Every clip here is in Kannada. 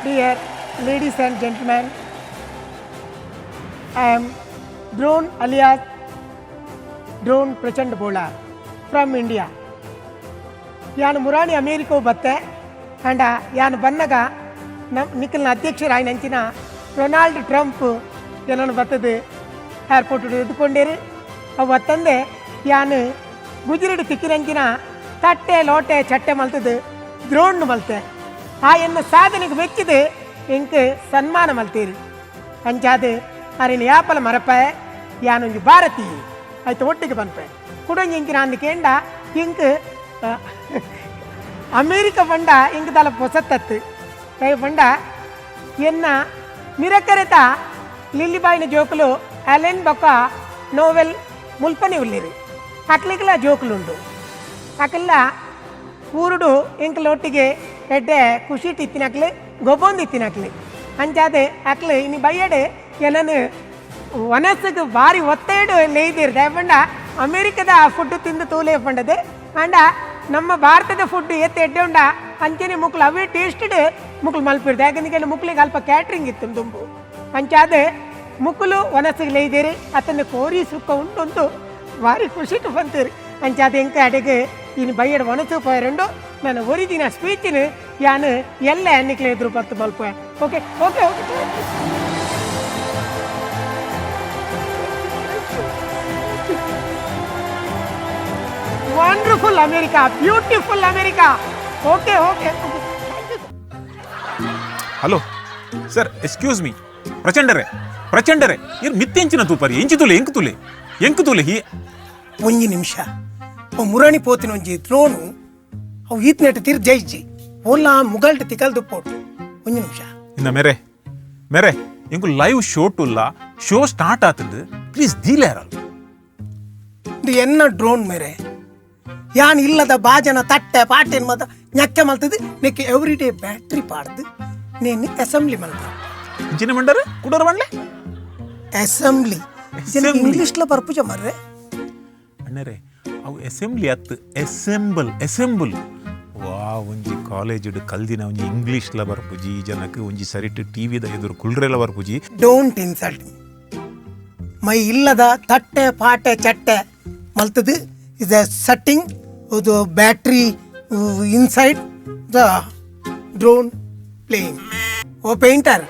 Dear ladies and gentlemen, I am Drone alias Drone Prachand Bola from India. ಯಾನು ಮುರಾಣಿ ಅಮೇರಿಕಾ ಬತ್ತೆ ಅಂಡ ಯಾನು ಬನ್ನಗ ನಿಖಲ್ನ ಅಧ್ಯಕ್ಷರಾಯನಂಚಿನ ರೊನಾಲ್ಡ್ ಟ್ರಂಪ್ ಏನನ್ನು ಬರ್ತದೆ ಏರ್ಪೋರ್ಟ್ ಎದ್ದುಕೊಂಡೇರಿ ಅವು ಬತ್ತಂದೆ ಯಾನು ಗುಜರಿಡ್ ತಿಕ್ಕಿನಂಚಿನ ತಟ್ಟೆ ಲೋಟೆ ಚಟ್ಟೆ ಮಲ್ತದು ದ್ರೋಣ್ ಮಲ್ತೆ ಆ ಎನ್ನ ಸಾಧನೆಗೆ ಮೆಚ್ಚಿದು ಇಂಕ್ ಸನ್ಮಾನ ಮಲ್ತೀರಿ ಅಂಚಾದು ಅರಿನ ಯಾಪಲ ಮರಪಾಯ ಯಾನೊಂದು ಭಾರತೀಯ ಆಯ್ತು ಒಟ್ಟಿಗೆ ಬಂದ್ಪೆ ಕುಡಂಜಿ ಇಂಚಿನ ಅಂದಕೇಂಡ ಇಂಕ್ ಅಮೇರಿಕಾ ಬಂಡ ಇಂಕ ತಲ ಪೊಸತ್ತತ್ತು ಕೈ ಬಂಡ ಎನ್ನ ಮಿರಕರೆತ ಲಿಲ್ಲಿಬಾಯಿನ ಜೋಕುಲು ಅಲೆನ್ ಬೊಕ್ಕ ನೋವೆಲ್ ಮುಲ್ಪನೆ ಉಳ್ಳಿರಿ ಅಕ್ಲಿಗೆಲ್ಲ ಜೋಕುಲುಂಡು ಅಕ್ಕೆಲ್ಲ ಊರುಡು ಇಂಕಲೊಟ್ಟಿಗೆ ಎಡ್ಡೆ ಖುಷಿ ತಿತ್ತಿನಕ್ಲಿ ಗೊಬ್ಬೊಂದು ಇತ್ತಿನಕ್ಲಿ ಅಂಚಾದೆ ಅಕ್ಲು ಇನ್ನು ಬಯ್ಯಡೆ ಏನನ್ನು ವನಸ್ಸಿಗೆ ಭಾರಿ ಒತ್ತೇಡು ಲೇಯ್ದಿರ್ದೆ ಬಂಡ ಅಮೇರಿಕದ ಫುಡ್ ತಿಂದು ತೂಲೆ ಬಂಡದೆ ಅಂಡ ನಮ್ಮ ಭಾರತದ ಫುಡ್ ಎತ್ತೆ ಎಡ್ಡೆ ಉಂಡ ಅಂಚನೆ ಮುಕ್ಳು ಅವೇ ಟೇಸ್ಟೆಡ್ ಮುಕ್ಳು ಮಲ್ಪಿರ್ದೆ ಯಾಕಂದ್ರೆ ಮುಕ್ಳಿಗೆ ಅಲ್ಪ ಕ್ಯಾಟ್ರಿಂಗ್ ಇತ್ತು ದುಂಬು ಅಂಚಾದೆ ಮುಕ್ಕಲು ವನಸ್ಸಿಗೆ ಲೇಯ್ದೇರಿ ಅತನ ಕೋರಿ ಸುಕ್ಕ ಉಂಟು ಭಾರಿ ಖುಷಿಗೆ ಬಂತೀರಿ ಅಂಚಾದೆ ಎಂಕ ಅಡೆಗೆ ಇನ್ನು ಬಯ್ಯಡ ವನಸ್ಸು ಪೋಯರುಂಡು ನಾನು ಒರಿದಿನ ಸ್ಪೀಚಿನ ಯಾನು ಎಲ್ಲ ಎನ್ನಿಕ್ಲೆ ಎದುರು ಬತ್ತು ಮಲ್ಪ okay okay okay wonderful America beautiful America okay okay hello sir excuse me ಪ್ರಚಂಡರೆ ಏನು ಮಿತ್ತೆಂಚಿನ ತೂಪರಿ ಎಂಕು ತುಲೆ ಹಿ ಒಂಜಿ ನಿಮಿಷ ಮುರಾಣಿ ಪೋತಿನ ಒಂಜಿ ದ್ರೋಣು ಅವು ಈತ್ನೆಟ್ ತಿರ್ ಜೈಜಿ ಓಲ್ಲ ಮುಗಲ್ಟ್ ತಿಕಲ್ದು ಪೋಟು ಒಂಜಿ ನಿಮಿಷ ಇನ್ನ ಮೇರೆ ಎಂಕು ಲೈವ್ ಶೋ ಟುಲ್ಲ ಶೋ ಸ್ಟಾರ್ಟ್ ಆತಂದು ಪ್ಲೀಸ್ ದೀಲೇರಲ್ ಇದು ಎನ್ನ ಡ್ರೋನ್ ಮೇರೆ ಯಾನ್ ಇಲ್ಲದ ಬಾಜನ ತಟ್ಟೆ ಪಾಟೆನ್ ಮತ ñಕ್ಕೆ ಮಲ್ತದು ನೆಕ್ಕೆ ಎವ್ರಿ ಡೇ ಬ್ಯಾಟ್ರಿ ಪಾಡ್ದು ನೇನು ಅಸೆಂಬ್ಲಿ ಮಲ್ತ ಇಂಚಿನ ಮಂಡರ ಕುಡೋರ ಮಂಡ್ಲೆ ಅಸೆಂಬ್ಲಿ ಇಂಗ್ಲಿಷ್ಲ ಬರ್ಪುಜ ಮರ್ರೆ ಅಣ್ಣರೆ ಅವು ಅಸೆಂಬ್ಲಿ ಅತ್ತು ಅಸೆಂಬಲ್ ವಾ ಒಂಜಿ ಕಾಲೇಜ್ ಕಲ್ದಿನ ಒಂಜಿ ಇಂಗ್ಲಿಷ್ಲ ಬರ್ಪುಜಿ ಜನಕ್ಕೆ ಒಂಜಿ ಸರಿಟ್ ಟಿವಿದ ಎದುರು ಕುಲ್ರೆಲ್ಲ ಬರ್ಪುಜಿ ಡೋಂಟ್ ಇನ್ಸಲ್ಟ್ ಮೈ ಇಲ್ಲದ ತಟ್ಟೆ ಪಾಟೆ ಚಟ್ಟೆ ಮಲ್ತದು is a setting of the battery inside the drone plane. Oh painter.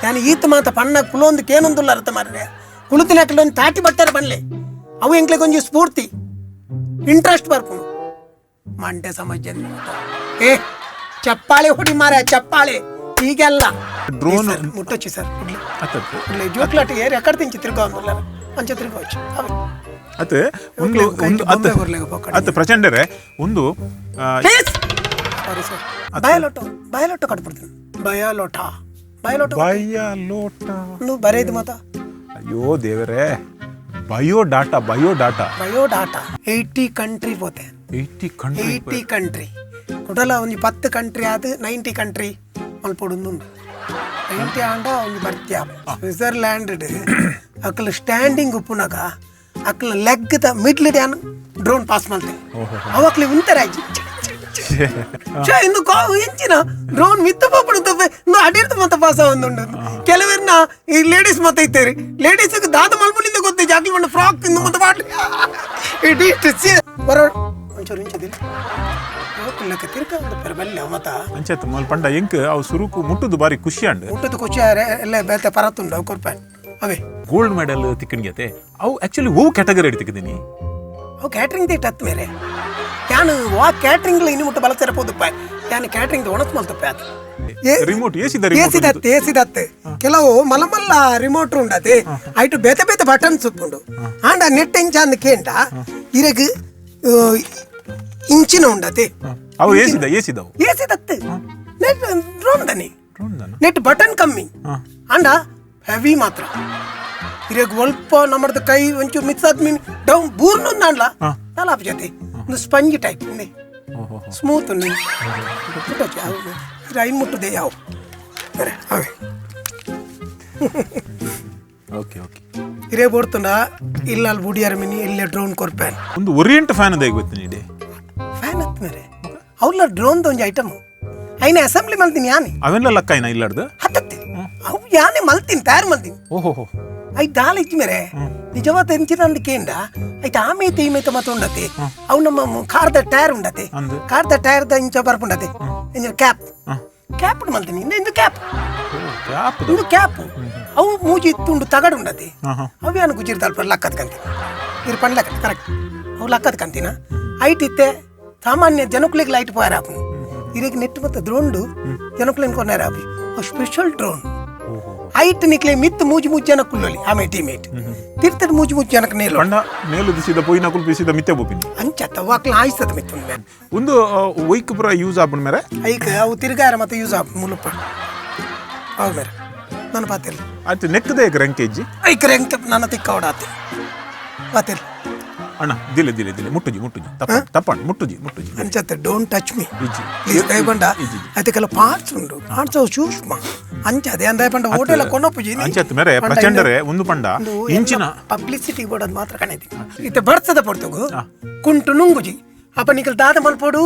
Yani ಈತ ಮಾತ ಪಣ್ಣ ಕುಲೊಂದು ಕೇನೊಂದುಲ್ಲ ಅರ್ಥ ಮಾರ್ರೆ ಕುಳಿತಿನಕ್ಲೆ ಒಂದು ತಾಟಿ ಬಟ್ಟರೆ ಬನ್ಲೆ ಅವು ಎಂಕ್ಲೆ ಕೊಂಚ ಸ್ಫೂರ್ತಿ ಇಂಟ್ರೆಸ್ಟ್ ಬರ್ಪುನು ಮಂಟೆ ಸಮಾಜ ಏ ಚಪ್ಪಾಳೆ ಹೊಡಿ ಮಾರ ಚಪ್ಪಾಳೆ ಹೀಗೆಲ್ಲ ಡ್ರೋನ್ ಮುಟ್ಟೊಚ್ಚಿ ಸರ್ ಇಲ್ಲಿ ಜೋಕ್ಲಾಟಿಗೆ ರೆಕಾರ್ಡ್ ತಿಂಚಿ ತಿರ್ಗೋಲ್ಲ ಅಂಚೆ ತಿರ್ಗೋಚ್ಚು ಅತ್ತೆ ಅತ್ತೆ ಪ್ರಚಂಡರೆ ಒಂದು ಬಯಲೋಟ ಕಟ್ಬಿಡ್ತೀನಿ ಬಯಲೋಟ ನೀವು ಬರೆಯದು ಮಾತಾ ಅಯ್ಯೋ ದೇವರೇ ಬಯೋಡಾಟಾ 80 ಕಂಟ್ರಿ ಪೋತೆ 80 ಕಂಟ್ರಿ ಟೋಟಲ್ ಒಂದು 10 ಕಂಟ್ರಿ ಆದ 90 ಕಂಟ್ರಿ ಮಲ್ಪೊಡುಂದು 90 ಆಂಡ ಒಂದು ಬರ್ತ್ಯಾ ಸ್ವಿಟ್ಜರ್ಲ್ಯಾಂಡ್ ಅಕ್ಕಲು ಸ್ಟ್ಯಾಂಡಿಂಗ್ ಉಪ್ಪುನಾಗ ಅಕ್ಲ ಲೆಗ್ದ ಮಿಡ್ಲ್ ಡ್ಯಾನ್ ಡ್ರೋನ್ ಪಾಸ್ ಮಾಡ್ತೆ ಅವಕ್ಲಿ ಉಂತಾರೆ ಇಂದು ಎಂಚಿನ ಡ್ರೋನ್ ಮಿತ್ತ ಪಪ್ಪಡುತ್ತವೆ ಅಡಿರ್ದು ಮತ ಪಾಸ ಒಂದುಂಡು ಕೆಲವರನ್ನ ಈ ಲೇಡೀಸ್ ಮತ ಇತ್ತೇರಿ ಲೇಡೀಸ್ ದಾದ ಮಲ್ಪುಲಿಂದ ಗೊತ್ತೇ ಜಾಕ್ಲಿ ಬಂದು ಫ್ರಾಕ್ ಇಂದು ಮತ ಮಾಡ್ಲಿ ಬರೋ ಒಂಚೂರು ಇಂಚದಿಲ್ಲ ಅಂಚೆತ್ ಮಲ್ಪಂಡ ಎಂಕ್ ಅವು ಸುರುಕು ಮುಟ್ಟುದು ಬಾರಿ ಖುಷಿ ಅಂಡ್ ಮುಟ್ಟುದು ಖುಷಿ ಎಲ್ಲ ಬೇತೆ ಪರತ್ತುಂಡು ಅವು ಕೊರ್ಪೆ ಅವೇ ಗೋಲ್ಡ್ ಮೆಡಲ್ ತಿಕ್ಕಣಿಯತೆ ಅವು ಆಕ್ಚುಲಿ ಓ ಕ್ಯಾಟಗರಿ ತಿಕ್ಕಿದ್ದೀನಿ ಅವು ಕ್ಯಾಟ್ರಿಂಗ್ ದೇ ಟತ್ ಮೇರೆ ಯಾನು ವಾ ಕ್ಯಾಟ್ರಿಂಗ್ ಇನ್ನು ಮುಟ್ಟ ಬಲಸರ ಪೋದಪ್ಪ ಯಾನು ಕ್ಯಾಟ್ರಿಂಗ್ ಒಣಸ್ ಮಲ್ತಪ್ಪ ಅದು ರಿಮೋಟ್ ಏಸಿದತ್ತೆ ಕೆಲವು ಮಲಮಲ್ಲ ರಿಮೋಟ್ ಉಂಡತೆ ಐಟು ಬೇತೆ ಬೇತೆ ಬಟನ್ಸ್ ಉಪ್ಪುಂಡು ಆಂಡ ನೆಟ್ ಇಂಚ ಅಂದ ಕೇಂಟ ಇರಗ್ ಇಂಚಿನ ಉಂಡತೆ ಅವು ಏಸಿದತ್ತೆ ನೆಟ್ ಡ್ರೋನ್ ದನಿ ನೆಟ್ ಬಟನ್ ಕಮ್ಮಿ ಆಂಡ ಹೆವಿ ಮಾತ್ರ ಇರಗ್ ಒಲ್ಪ ನಮ್ಮದು ಕೈ ಒಂಚೂರು ಮಿಕ್ಸ್ ಆದ್ಮೀನ್ ಡೌನ್ ಬೂರ್ನೊಂದು ಅನ್ಲ ತಲಾಪ್ ಜೊತೆ ಒಂದು ಸ್ಪಂಜ್ ಟೈಪ್ ಸ್ಮೂತ್ ರೈನ್ ಮುಟ್ಟದೆ ಯಾವ ಇರೇ ಬೋಡ್ತುಂಡ ಇಲ್ಲ ಅಲ್ಲಿ ಬುಡಿಯಾರ ಮಿನಿ ಇಲ್ಲೇ ಡ್ರೋನ್ ಕೊರ್ಪ್ಯಾನ್ ಒಂದು ಓರಿಯೆಂಟ್ ಫ್ಯಾನ್ ಅದೇ ಗೊತ್ತು ನೀಡಿ ಫ್ಯಾನ್ ಹತ್ ಮೇರೆ ಅವ್ಲ ಡ್ರೋನ್ ಒಂಜಿ ಐಟಮ್ ಐನ ಅಸೆಂಬ್ಲಿ ಮಲ್ತೀನಿ ಯಾನೆ ಅವೆಲ್ಲ ಲಕ್ಕ ಐನ ಇಲ್ಲಾಡ್ದು ಹತ್ತತ್ತೆ ಅವು ಯಾನೆ ಮಲ್ತೀನಿ ತಯಾರು ಮಲ್ತೀನಿ ಓಹೋ ಐದು ದಾಲ ಇಚ್ಚಿ ಮೇರೆ ನಿಜವಾದ ಎಂಚಿನ ಕೇಂದ್ರ ಐತೆ ಆಮೇತೆ ಈಮೇತೆ ಮತ್ತೆ ಉಂಡತೆ ಅವು ನಮ್ಮ ಕಾರ್ದ ಟೈರ್ ಉಂಡತೆ ಕಾರ್ದ ಟೈರ್ದ ಇಂಚ ಬರ್ಪುಂಡತೆ ಇಂಜಿನ ಕ್ಯಾಪ್ ಮಲ್ತೀನಿ ಇಂದು ಕ್ಯಾಪ್ ಇಂದು ಕ್ಯಾಪ್ ಅವು ಮೂಜಿ ತುಂಡು ತಗಡು ಉಂಡತೆ ಅವ್ಯಾನು ಗುಜಿರ್ದಲ್ಪ ಲಕ್ಕದ ಕಂತೀನಿ ಇರ್ ಪಂಡ್ಲಕ್ಕ ಕರೆಕ್ಟ್ ಅವು ಲಕ್ಕದ ಕಂತೀನ ಐಟ್ ಇತ್ತೆ ಸಾಮಾನ್ಯ ಜನಕ್ಕಲಿಗೆ ಲೈಟ್ ಪೋಯಾರ ಆಪು ಇರಿಗೆ ನೆಟ್ ಮತ್ತೆ ದ್ರೋಂಡು ಜನಕ್ಕಲೇನು ಕೊನಾರ ಆಪಿ ಅವು ಸ್ಪೆಷಲ್ ಡ್ರೋನ್ ಐಟ್ ನಿಕ್ಲೆ ಮಿತ್ ಮೂಜಿ ಜನ ಕುಲ್ಲೋಲಿ ಆಮೆ ಟೀಮೇಟ್ ತಿರ್ತದ ಮೂಜಿ ಜನಕ್ಕೆ ನೇಲು ಪಂಡ ನೇಲು ದಿಸಿದ ಪೋಯಿನ ಕುಲ್ಪಿಸಿದ ಮಿತ್ತೆ ಬೋಪಿನಿ ಅಂಚತ್ತ ವಾಕ್ಲ ಆಯ್ತದ ಮಿತ್ ಒಂದು ವೈಕ್ ಪುರ ಯೂಸ್ ಆಪುಂಡ್ ಮೇರೆ ಐಕ ಅವು ತಿರ್ಗಾರ ಮತ್ತೆ ಯೂಸ್ ಆಪ್ ಮುಲುಪ ಹೌದು ಮೇರೆ ನಾನು ಪಾತಿಲ್ಲ ಆಯ್ತು ನೆಕ್ಕದೆ ರೆಂಕೇಜಿ ಐಕ ರೆಂಕ್ ನನ್ನ ತಿಕ್ಕ ಓಡಾತೆ ಪಾತಿಲ್ಲ ಅಣ್ಣ ದಿಲೆ ಮುಟ್ಟುಜಿ ತಪ್ಪಣ್ಣ ಮುಟ್ಟುಜಿ ಅಂಚತ್ತೆ ಡೋಂಟ್ ಟಚ್ ಮೀ ಪ್ಲೀಸ್ ದಯಪಂಡ ಅದಕ್ಕೆಲ್ಲ ಪಾರ್ಟ್ಸ್ ಉಂಡು ಪಾರ್ಟ್ಸ್ ಅವು ಸೂಕ್ಷ್ಮ ಅಂಚದೆ ದಯಪಂಡ ಹೋಟೆಲ್ ಕೊಂಡೊಪ್ಪುಜಿ ಅಂಚತ್ ಮೇರೆ ಪ್ರಚಂಡರೆ ಒಂದು ಪಂಡ ಇಂಚಿನ ಪಬ್ಲಿಸಿಟಿ ಬೋಡೋದು ಮಾತ್ರ ಕಣೈತಿ ಇತ್ತೆ ಬಡ್ಸದ ಪಡ್ತಗು ಕುಂಟು ನುಂಗುಜಿ ಅಪ್ಪ ನಿಕಲ್ ದಾದ ಮಲ್ಪೋಡು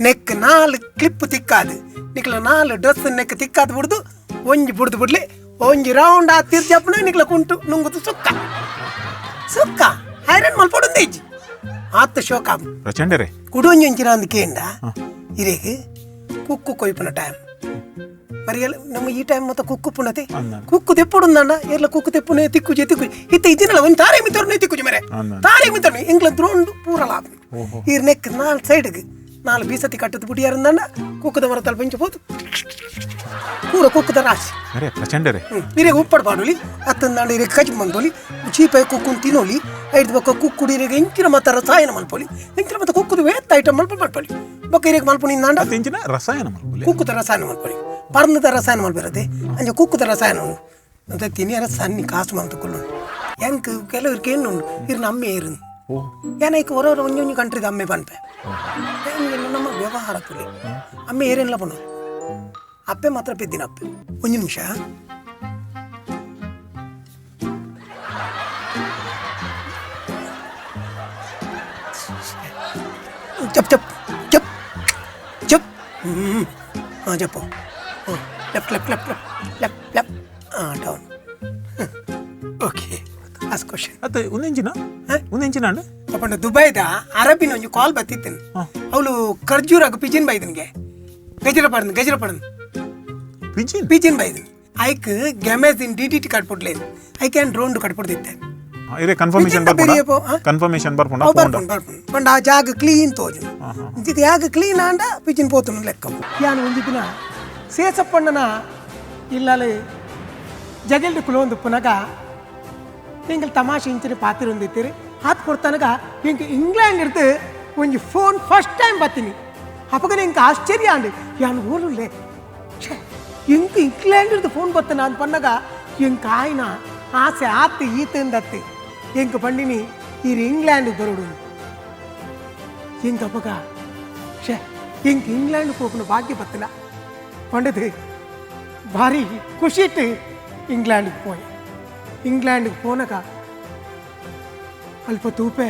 ನೆಕ್ 4 ಕ್ಲಿಪ್ ತಿಕ್ಕಾದು ನಿಕಲ 4 ಡ್ರೆಸ್ ನೆಕ್ ತಿಕ್ಕಾದ ಬಿಡ್ದು ಒಂಜಿ ಬಿಡ್ದು ಬಿಡ್ಲಿ ಒಂಜಿ ರೌಂಡ್ ಆ ತಿರ್ಜಪ್ಪನ ನಿಕಲ ಕುಂಟು ನುಂಗುದು ಸುಕ್ಕ ಐರನ್ ಮಲ್ಪೋಡು ಇಜ್ಜಿ ಆತ ಶೋಕ ಪ್ರಚಂಡರೆ ಕುಡೊಂಜಿ ಒಂಚಿನ ಅಂದ್ ಕೇಂಡ ಇರೇಗ ಕುಕ್ಕು ಕೊಯ್ಪುನ ಟೈಮ್ మరి ನಮ್ಮ ಈ ಟೈಮ್ ಮತ್ತೆ ಕುಕ್ಕು ಪುನತೆ ಕುಕ್ಕು ತೆಪ್ಪುಡುಂದಂಡ ಎಲ್ಲ ಕುಕ್ಕು ತೆಪ್ಪುನೆ ತಿಕ್ಕುಜೆ ಇತ್ತ ಇಜ್ಜಿನಲ್ಲ ಒಂದು ತಾರೆ ಮಿತರ್ನೆ ತಿಕ್ಕುಜೆ ಮರೆ ತಾರೆ ಮಿತರ್ನೆ ಇಂಗ್ಲ ದ್ರೋಂಡು ಪೂರಲ ಈರ್ ನೆಕ್ 4 ಸೈಡ್ಗೆ 4 ಬೀಸತಿ ಕಟ್ಟದ ಬುಡಿಯಾರಂದಂಡ ಕುಕ್ಕದ ಮರ ತಲ್ಪ ಇಂಚ ಹೋದು ಪೂರ ಕುಕ್ಕದ ರಾಶಿ ಅರೆ ಪ್ರಚಂಡರೆ ಇರೆಗೆ ಉಪ್ಪಡ್ ಪಾಡೋಲಿ ಅತ್ತಂದಾಂಡ ಇರೆಗೆ ಕಜ್ ಮಂದೋಲಿ ಚೀಪಾಯಿ ಕುಕ್ಕುನ್ ತಿನ್ನೋಲಿ ಐದು ಬಕ್ಕ ಕುಕ್ಕುಡು ಇರೆಗೆ ಇಂಚಿನ ಮತ್ತ ರಸಾಯನ ಮಲ್ಪೋಲಿ ಇಂಚಿನ ಮತ್ತ ಕುಕ್ಕುದು ವೇತ್ತ ಐಟಮ್ ಮಲ್ಪೋಲಿ ಬಕ್ಕ ಇರೆಗೆ ಮಲ್ಪುನಿ ಇಂದಾಂಡ ಇಂಚಿನ ರಸಾಯನ ಮಲ್ಪೋಲಿ ಕುಕ್ಕುದ ರಸಾಯನ ಮಲ್ಪೋಲಿ ಪರ್ಣದ ರಸಾಯನ ಮಲ್ಬಿರದೆ ಅಂಚ ಕುಕ್ಕುದ ರಸಾಯನ ಅಂತ ತಿನಿಯರ ಸನ್ನಿ ಕಾಸು ಮಂತುಕೊಳ್ಳು ಹೆಂಗ್ ಕೆಲವ್ರಿಗೆ ಏನು ಇರ್ನ ಅಮ್ಮೆ ಇರು ಏನೈಕ ಹೊರವರ ಒಂಜೊಂಜಿ ಕಂಟ್ರಿದ ಅಮ್ಮೆ ಪನ್ಪೆ ನಮ್ಮ ವ್ಯವಹಾರ ತುಲಿ ಅಮ್ಮೆ ಏರೇನಿಲ್ಲ ಪುನಃ ಅಪ್ಪೆ ಮಾತ್ರ ಪೆದ್ದಿನ ಅಪ್ಪೆ ಒಂದು ನಿಮಿಷ ಚಪ್ ಚಪ್ ಚಪ್ ಚಪ್ ಹಾಂ ಚಪ್ಪು left down okay ask question ಅತ್ತೆ ಒಂದೆಂಚಿನ ಅಪ್ಪಂಡ ದುಬೈದ ಅರಬಿನ ಒಂಜಿ ಕಾಲ್ ಬತ್ತಿತ್ತೇನೆ ಅವಳು ಖರ್ಜೂರಾಗ ಪಿಜಿನ್ ಬೈದನ್ಗೆ ಗಜರ ಪಡನ್ ಪಿಜಿನ್ ಬೈದನ್ ಐಕ್ ಗೆಮೆಜಿನ್ ಡಿಟಿಟಿ ಕಟ್ಬಿಡ್ಲೇನು ಐ ಕ್ಯಾನ್ ಡ್ರೋನ್ ಕಟ್ಬಿಡ್ತಿದ್ದೆ ಕನ್ಫರ್ಮೇಷನ್ ಪಂಡ ಆ ಜಾಗ ಕ್ಲೀನ್ ತೋಜು ಜಾಗ ಕ್ಲೀನ್ ಆಂಡ ಪಿಜಿನ್ ಪೋತು ಲೆಕ್ಕ ಯಾನು ಒಂದು ದಿನ ಸೇಸಪ್ಪಣ್ಣನ ಇಲ್ಲಲ್ಲಿ ಜಗಲ್ದು ಕುಲೊಂದು ಪುನಗ ಹಿಂಗೆ ತಮಾಷೆ ಇಂಚಿನ ಪಾತ್ರ ಹೊಂದಿತ್ತೀರಿ ಹಾತ್ ಕೊಡ್ತಾನಗ ಹಿಂಗೆ ಇಂಗ್ಲೆಂಡ್ ಇರ್ದು ಒಂಜಿ ಫೋನ್ ಫಸ್ಟ್ ಟೈಮ್ ಬರ್ತೀನಿ ಅಪ್ಪಗ ಹಿಂಗೆ ಆಶ್ಚರ್ಯ ಅಂಡಿ ಯಾನು ಊರಲ್ಲೇ ಹಿಂಗೆ ಇಂಗ್ಲೆಂಡ್ ಇರ್ದು ಫೋನ್ ಬರ್ತಾನ ಅಂತ ಪನ್ನಗ ಹಿಂಗೆ ಆಯ್ನ ಆಸೆ ಆತ್ತು ಈತಂದತ್ತಿ ಹಿಂಗೆ ಬಂಡಿನಿ ಈ ಇಂಗ್ಲೆಂಡ್ ಬರೋಡು ಹಿಂಗೆ ಅಪ್ಪಗ ಹಿಂಗೆ ಇಂಗ್ಲೆಂಡ್ ಹೋಗ್ನು ಭಾಗ್ಯ ಬರ್ತಿಲ್ಲ ಪಂಡದು ಭಾರಿ ಖುಷಿ ಇಟ್ಟು ಇಂಗ್ಲೆಂಡ್ಗೆ ಪೋಯ್ ಇಂಗ್ಲೆಂಡ್ಗೆ ಪೋನಗ ಅಲ್ಪ ತೂಪೆ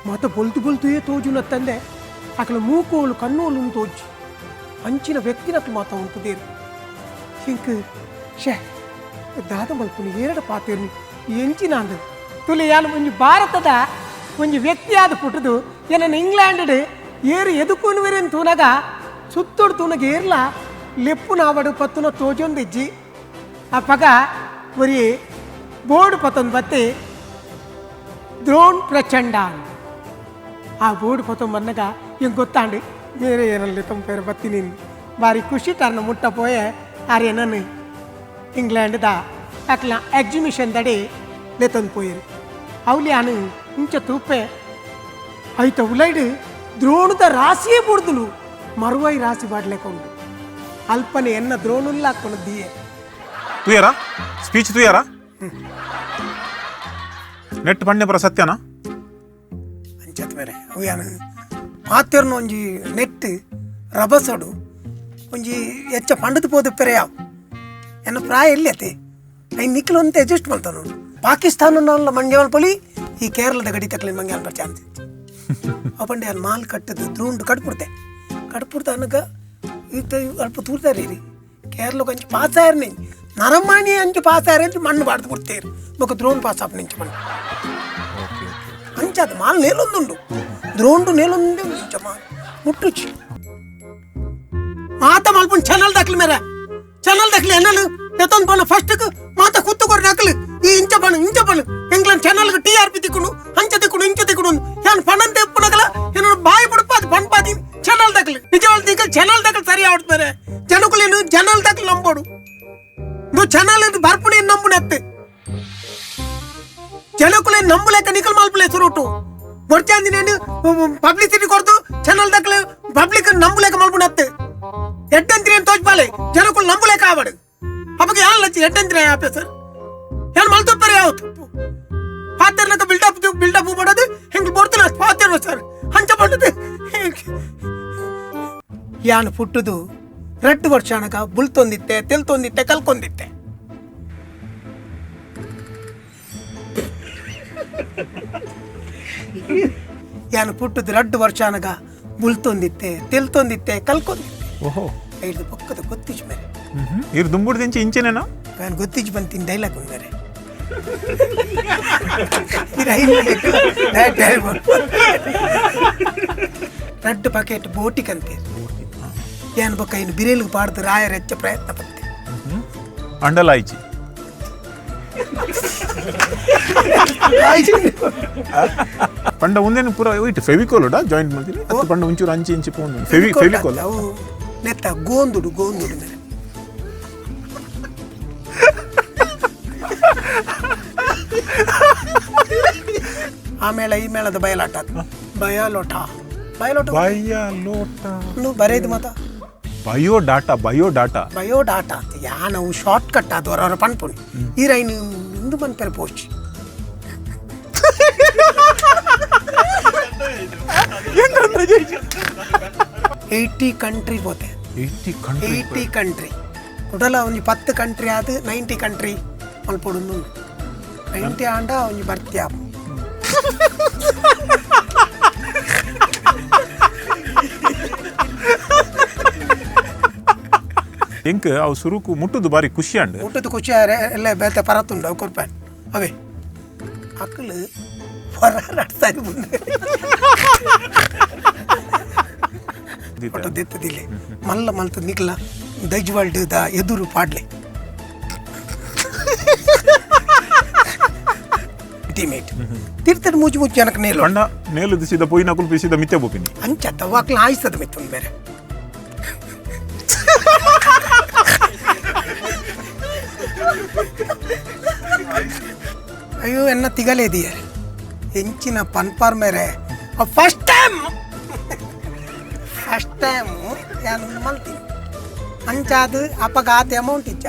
ಮತ್ತೆ ಬೊಲ್ತು ತೋಜುನ ತಂದೆ ಅಕಲ ಮೂಕೋಲು ಕಣ್ಣೋಲು ತೋಜು ಅಂಚಿನ ವ್ಯಕ್ತಿನಕ್ಕೆ ಮಾತ ಉಂಟುದೇರು ಹಿಂಗೆ ದಾದ ಮಲ್ಪುನಿ ಎರಡು ಪಾತೇರ್ನಿ ಎಂಚಿನ ಅಂದ ತುಲಿ ಯಾನು ಒಂಜಿ ಭಾರತದ ಒಂಜಿ ವ್ಯಕ್ತಿಯಾದ ಪುಟ್ಟದು ಏನನ್ನ ಇಂಗ್ಲೆಂಡ್ ಏರು ಎದುಕುನುವೆರೇನು ತೂನಗ ಸುತ್ತೋಡು ತೂನಗ ಏರ್ಲ ಲೆಪ್ಪು ನಾವಡು ಪತ್ತುನ ತೋಜೊಂದಿಜ್ಜಿ ಆ ಪಗ ಒರಿ ಬೋರ್ಡ್ ಪತ್ತೊಂದು ಬತ್ತಿ ದ್ರೋಣ್ ಪ್ರಚಂಡ ಆ ಬೋರ್ಡ್ ಪತ್ತೊಂದು ಬನ್ನಗ ಹಿಂಗೆ ಗೊತ್ತಾಂಡಿ ಬೇರೆ ಏನಲ್ಲಿ ತಂಪೇರು ಬತ್ತೀನಿ ಬಾರಿ ಖುಷಿ ಟರ್ನ ಮುಟ್ಟ ಪೋಯೆ ಆರ್ಯ ನಾನು ಇಂಗ್ಲೆಂಡ್ದ ಅಕ್ಲ ಎಕ್ಸಿಬಿಷನ್ ದಡಿ ಲೆತೊಂದು ಪೋಯಿರು ಅವಲಿ ಆನು ಇಂಚ ತೂಪೆ ಐತ ಉಲೈಡು ದ್ರೋಣದ ರಾಸಿಯೇ ಬುಡ್ದುಲು ಮರುವೈ ರಾಸಿ ಬಾಡ್ಲೆಕೊಂಡು ಅಲ್ಪನೆ ಎನ್ನ ದ್ರೋಣುಲ್ಲ ಹಾಕ್ಕೊಂಡದ್ದೀಯೆ ತುಯರಾ ಸ್ಪೀಚ್ ತುಯರಾ ನೆಟ್ ಪಂಡೆ ಬರ ಸತ್ಯನಾ ಅಂಚತ್ ಬೇರೆ ಅವು ಪಾತ್ಯರ್ನ ಒಂಜಿ ನೆಟ್ ರಭಸಡು ಒಂಜಿ ಹೆಚ್ಚ ಪಂಡದ ಪೋದು ಪೆರೆ ಯಾವ ಎನ್ನ ಪ್ರಾಯ ಎಲ್ಲಿಯತೆ ಐ ನಿಕ್ಲು ಅಂತ ಅಡ್ಜಸ್ಟ್ ಮಾಡ್ತಾನ ನೋಡು ಪಾಕಿಸ್ತಾನ ಮಂಡ್ಯ ಮಲ್ಪೊಲಿ ಈ ಕೇರಳದ ಗಡಿ ತಕ್ಲಿ ಮಂಗ್ಯ ಅನ್ಬರ್ ಚಾನ್ಸ್ ಅಪ್ಪಂಡೆ ಅಲ್ಲಿ ಮಾಲ್ ಕಟ್ಟದು ದ್ರೋಂಡು ಕಟ್ಬಿಡ್ತೆ ಅನ್ನಗ ಇದು ಅಲ್ಪ ತೂರ್ತಾರೆ ರೀ ಕೇರಳಕ್ಕೆ ಅಂಚು ಪಾಸ್ ಆಯ್ರು ನೀ ನರಮಾಣಿ ಅಂಚು ಪಾಸ್ ಆಯ್ರು ಅಂಚು ಮಣ್ಣು ಬಾಡ್ದು ಕೊಡ್ತೇರು ఒక ದ್ರೋಣ್ ಪಾಸ್ ಆಪ್ ನಿಂಚು ಮಣ್ಣು ಅಂಚದು ಮಾಲ್ నేలొందుండు ద్రోణుడు నేలొందు నించమా ముట్టుచి ಮಾತ ಮಲ್ಪುನ್ ಚಾನಲ್ ದಾಖಲೆ ಮೇರೆ ಚಾನಲ್ ದಾಖಲೆ ಎನ್ನಲು ಎತ್ತೊಂದು ಪಣ ಫಸ್ಟ್ಗೆ ಮಾತ ಕುತ್ತುಕೊರಿ ನಕಲು ಈ ಇಂಚ ಪಣ ಇಂಗ್ಲೆಂಡ್ ಚಾನಲ್ಗೆ TRP ತಿಕ್ಕುನು ಅಂಚ ತಿಕ್ಕುನು ಇಂಚ ತಿಕ್ಕುನು ಏನು ಪಣನ್ ತೆಪ್ಪುನಗಲ ಏನು ಬಾಯಿ ಬಿಡಪಾದು ಪಣ್ಪಾದಿ ಚಾನಲ್ ದಾಖಲೆ ನಿಜವಾದ ದಿಕ್ಕ ಚಾನಲ್ ದಾಖಲೆ ಸರಿ ಆವಟ್ ಮೇರೆ ಜನಕುಲೇನು ಚಾನಲ್ ದಾಖಲೆ ನಂಬೋಡು ಇದು ಚಾನಲ್ ಇದು ಬರ್ಪುಣಿ ನಂಬುನತ್ತೆ ಜನಕುಲೇನು ನಂಬಲೇಕ ನಿಕಲ್ ಮಾಲ್ಪುಲೆ ಸುರುಟು ಮೊರ್ಚಾಂದಿ నేను ಪಬ್ಲಿಸಿಟಿ ಕೊಡ್ದು ಚಾನಲ್ ದಾಖಲೆ ಪಬ್ಲಿಕ್ ನಂಬಲೇಕ ಮಾಲ್ಪುನತ್ತೆ ಎಡ್ಡಂತ್ರಿ ಅಂತ ತೋಚ್ಪಾಲೆ ಜನಕುಲ್ ನಂಬಲೇಕ ಆವಡು ಅಪ್ಪಗೆ ಯಾನ್ ಲಚ್ಚಿ ಎಡ್ಡಂತ್ರಿ ಆಪೆ ಸರ್ ಯಾನ್ ಮಲ್ತಪ್ಪರೆ ಯಾವತ್ತು ಪಾತೆರ್ನಕ ಬಿಲ್ಡಪ್ ಮಾಡೋದು ಹೆಂಗೆ ಬರ್ತಾನೆ ಪಾತೆರ್ವ ಸರ್ ಹಂಚ ಮಾಡೋದು ಯಾನ್ ಪುಟ್ಟದು 2 ವರ್ಷ ಅನಕ ಬುಲ್ತೊಂದಿತ್ತೆ ತೆಲ್ತೊಂದಿತ್ತೆ ಕಲ್ಕೊಂದಿತ್ತೆ ಯಾನ್ ಪುಟ್ಟದು 2 ವರ್ಷ ಅನಕ ಬುಲ್ತೊಂದಿತ್ತೆ ತೆಲ್ತೊಂದಿತ್ತೆ ಕಲ್ಕೊಂದಿತ್ತೆ ಓಹೋ ಐದು ಪಕ್ಕದ ಗೊತ್ತಿಜ್ ಮೇಲೆ ಇರ್ ದುಂಬುಡ್ದಿಂಚಿ ಇಂಚೆನೇನಾ ನಾನು ಗೊತ್ತಿಜ್ ಬಂತೀನಿ ಡೈಲಾಗ್ ಉಂದರೆ ರಡ್ಡು ಬಕೆಟ್ ಬೋಟಿಗಂತೆ ಏನ್ ಬೊಕ್ಕ ಇನ್ನು ಬಿರೇಲಿಗೆ ಪಾಡ್ದು ರಾಯರ್ ಹೆಚ್ಚ ಪ್ರಯತ್ನ ಪಡ್ತೆ ಅಂಡಲಾಯ್ಚಿ ಪಂಡ ಒಂದೇನು ಪೂರ ಇಟ್ಟು ಫೆವಿಕೋಲ್ ಜಾಯಿಂಟ್ ಮಾಡ್ತೀನಿ ಅದು ಪಂಡ ಒಂಚೂರು ಅಂಚಿ ಇಂಚಿ ಪೋನ್ ಫೆವಿಕೋಲ್ ಅವು ನೆತ್ತ ಗೋಂದುಡು ಮೇಲೆ ಆಮೇಲೆ ಈ ಮೇಳದ ಬಯಲಾಟ ಬಯಲೋಟ ಬರೇದು ಮತ ಬಯೋಡಾಟಾ ಅಂತ ಯಾನವು ಶಾರ್ಟ್ ಕಟ್ ಆದವರು ಅವರ ಪನ್ಪುಣಿ ಈ ರೈನು ಇಂದು ಪನ್ಪೆರ ಪೋಚ್ 80 ಕಂಟ್ರಿ ಪೋತೆ 80 ಕಂಟ್ರಿ ಟೋಟಲ್ ಒಂಜಿ 10 ಕಂಟ್ರಿ ಆದ್ 90 ಕಂಟ್ರಿ ಮಲ್ಪೊಡು 90 ಆಂಡ ಒಂಜಿ ಬರ್ತ್ಯಾ ಎಂಕ್ ಅವು ಸುರುಕು ಮುಟ್ಟುದು ಬಾರಿ ಖುಷಿ ಅಂಡ್ ಎಲ್ಲ ಬೇತೆ ಪರತ್ತುಂಡು ಅವು ಕೊರ್ಪಾಯ್ ಅವೇ ಅಕ್ಕಲು ಹೊರಾಡ್ತಾರೆ ಮುಂದೆ ದೆತ್ತದಿಲ್ಲ ಮಲ್ಲ ಮಲ್ತ ನಿಕ್ಲ ದಜ್ವಾಲ್ಡ್ ದ ಎದುರು ಪಾಡ್ಲೆ ಟಿಮೇಟ್ ತಿರ್ತದ ಮುಚ್ಚು ಜನಕ ನೇಲು ನೇಲು ದಿಸಿದ ಪೋಯಿನ ಕುಲ್ಪಿಸಿದ ಮಿತ್ತೆ ಬೋಪಿನಿ ಅಂಚತ್ತ ವಾಕ್ಲ ಆಯ್ತದ ಮಿತ್ತೊಂದು ಬೇರೆ ಅಯ್ಯೋ ಎನ್ನ ತಿಗಲೇದಿಯ ಹೆಂಚಿನ ಪನ್ಪಾರ್ ಮೇರೆ ಫಸ್ಟ್ ಟೈಮ್ ಯಾನು ಮಲ್ತೀನಿ ಅಂಚಾದು ಅಪಘಾತ ಅಮೌಂಟ್ ಇಚ್ಚ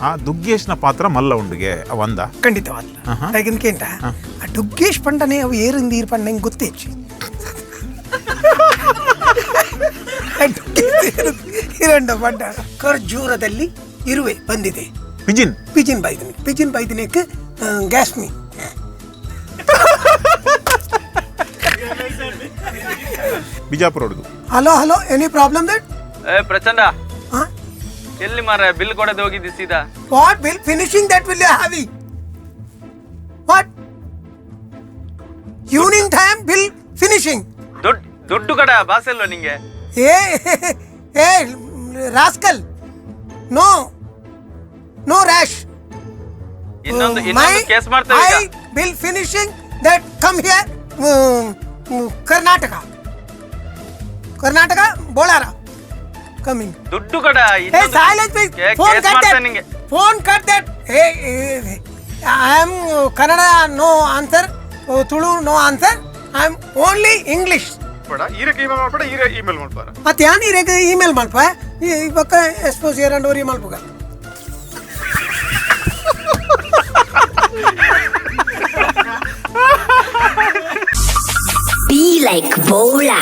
ಆ ದುಗ್ಗೇಶ್ನ ಪಾತ್ರ ಮಲ್ಲ ಉಂಡಿಗೆ ಅವಂದ ಖಂಡಿತವಾದ ಹಾಗಿನ್ಕೇಂಟ ಆ ದುಗ್ಗೇಶ್ ಪಂಡನೆ ಅವು ಏರಿಂದ ಈರ್ ಪಂಡ ಹೆಂಗೆ ಗೊತ್ತೇಚ್ಚು ಹಿರಂಡ ಪಂಡ ಖರ್ಜೂರದಲ್ಲಿ ಇರುವೆ ಬಂದಿದೆ ಪಿಜಿನ್ ಬೈದಿನಕ್ಕೆ ಗ್ಯಾಸ್ಮಿ Bijapur hello any problem that ಪ್ರಚಂಡ ಎಲ್ಲಿ ಮಾರ ಬಿಲ್ ಕೊಡದೆ ಹೋಗಿದ್ದಿ ಸೀದಾ what bill finishing that will have what evening time bill finishing ದೊಡ್ಡ ಕಡ ಬಾಸ್ ಅಲ್ವಾ ನಿಂಗೆ ಏ ರಾಸ್ಕಲ್ ನೋ ರ್ಯಾಶ್ ಇನ್ನೊಂದು ಕೇಸ್ ಮಾಡ್ತೇವೆ I bill finishing that come here Karnataka Bolar coming ದುಡ್ಡು ಕಡ Hey, silence please. Phone cut that. Hey, I am Kannada, no answer. Tulu, no answer. I am only English. ಈರಕ್ಕೆ ಇಮೇಲ್ ಮಾಡ್ಪಾರ ಮತ್ತೆ ಯಾನ್ ಇರಕ್ಕೆ ಇಮೇಲ್ ಮಾಡ್ಪ ಇವಕ್ಕ ಎಕ್ಸ್ಪೋಸ್ ಎರಡೂವರೆ ಮಲ್ಪುಗ Be like Bola.